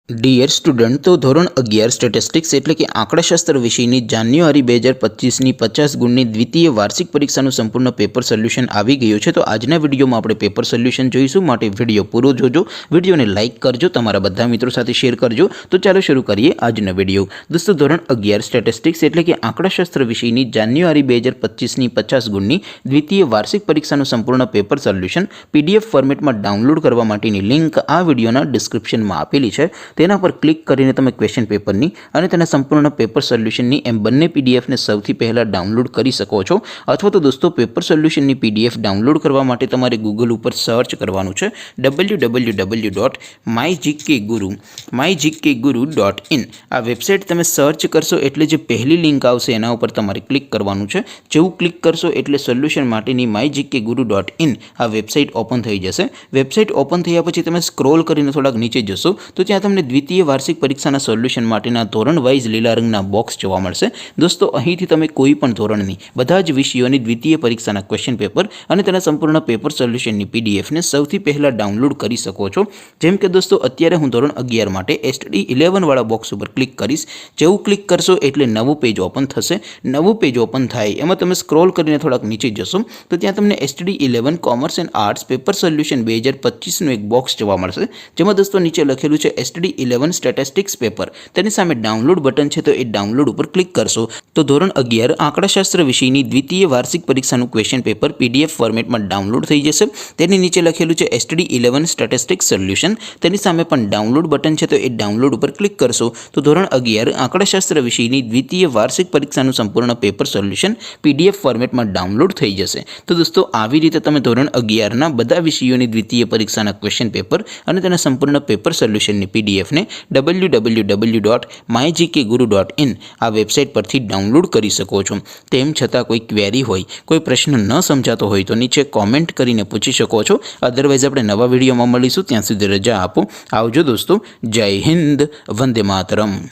Dear student, તો ધોરણ 11 statistics એટલે કે આંકડાશાસ્ત્ર વિષયની જાન્યુઆરી 2025ની 50 ગુણની દ્વિતીય વાર્ષિક પરીક્ષાનું સંપૂર્ણ પેપર સોલ્યુશન આવી ગયું છે। તો આજના વિડીયોમાં આપણે પેપર સોલ્યુશન જોઈશું, માટે વિડીયો પૂરો જોજો, વિડીયોને લાઇક કરજો, તમારા બધા મિત્રો સાથે શેર કરજો। તો ચાલો શરૂ કરીએ આજનો વિડીયો। દોસ્તો, ધોરણ 11 સ્ટેટિસ્ટિક્સ એટલે કે આંકડાશાસ્ત્ર વિષયની જાન્યુઆરી 2025ની 50 ગુણની દ્વિતીય વાર્ષિક પરીક્ષાનું સંપૂર્ણ પેપર સોલ્યુશન PDF ફોર્મેટમાં ડાઉનલોડ કરવા માટેની લિંક આ વિડીયોના ડિસ્ક્રિપ્શનમાં આપેલી છે। તેના પર ક્લિક કરીને તમે ક્વેશ્ચન પેપરની અને તેના સંપૂર્ણ પેપર સોલ્યુશનની એમ બંને પીડીએફને સૌથી પહેલાં ડાઉનલોડ કરી શકો છો। અથવા તો દોસ્તો, પેપર સોલ્યુશનની PDF ડાઉનલોડ કરવા માટે તમારે ગૂગલ ઉપર સર્ચ કરવાનું છે www.mygkguru.in। આ વેબસાઇટ તમે સર્ચ કરશો એટલે જે પહેલી લિંક આવશે એના ઉપર તમારે ક્લિક કરવાનું છે। જેવું ક્લિક કરશો એટલે સોલ્યુશન માટેની mygkguru.in આ વેબસાઇટ ઓપન થઈ જશે। વેબસાઇટ ઓપન થયા પછી તમે સ્ક્રોલ કરીને થોડાક નીચે જશો તો ત્યાં તમને દ્વિતીય વાર્ષિક પરીક્ષાના સોલ્યુશન માટેના ધોરણ વાઇઝ લીલા રંગના બોક્સ જોવા મળશે। દોસ્તો, અહીંથી તમે કોઈ પણ ધોરણની બધા જ વિષયોની દ્વિતીય પરીક્ષાના ક્વેશ્ચન પેપર અને તેના સંપૂર્ણ પેપર સોલ્યુશનની પીડીએફને સૌથી પહેલાં ડાઉનલોડ કરી શકો છો। જેમ કે દોસ્તો, અત્યારે હું ધોરણ 11 માટે STD 11 વાળા બોક્સ ઉપર ક્લિક કરીશ। જેવું ક્લિક કરશો એટલે નવું પેજ ઓપન થશે। નવું પેજ ઓપન થાય એમાં તમે સ્ક્રોલ કરીને થોડાક નીચે જશો તો ત્યાં તમને STD 11 commerce and arts paper solution 2025નું એક બોક્સ જોવા મળશે, જેમાં દોસ્તો નીચે લખેલું છે STD 11 સ્ટેટિસ્ટિક્સ પેપર। તેની સામે ડાઉનલોડ બટન છે, તો એ ડાઉનલોડ ઉપર ક્લિક કરશો તો ધોરણ 11 આંકડાશાસ્ત્ર વિષયની દ્વિતીય વાર્ષિક પરીક્ષાનું ક્વેશ્ચન પેપર PDF ફોર્મેટમાં ડાઉનલોડ થઈ જશે। તેની નીચે લખેલું છે STD 11 સ્ટેટિસ્ટિક્સ સોલ્યુશન। તેની સામે પણ ડાઉનલોડ બટન છે, તો એ ડાઉનલોડ ઉપર ક્લિક કરશો તો ધોરણ 11 આંકડાશાસ્ત્ર વિષયની દ્વિતીય વાર્ષિક પરીક્ષાનું સંપૂર્ણ પેપર સોલ્યુશન PDF ફોર્મેટમાં ડાઉનલોડ થઈ જશે। તો દોસ્તો, આવી રીતે તમે ધોરણ 11ના બધા વિષયોની દ્વિતીય પરીક્ષાના ક્વેશ્ચન પેપર અને તેના સંપૂર્ણ પેપર સોલ્યુશનની પીડીએફને www.mygkguru.in આ વેબસાઇટ પરથી ડાઉનલોડ કરી શકો છો। તેમ છતાં કોઈ ક્વેરી હોય, કોઈ પ્રશ્ન ન સમજાતો હોય તો નીચે કોમેન્ટ કરીને પૂછી શકો છો। અદરવાઇઝ આપણે નવા વિડીયોમાં મળીશું, ત્યાં સુધી રજા આપો। આવજો દોસ્તો, જય હિન્દ, વંદે માતરમ।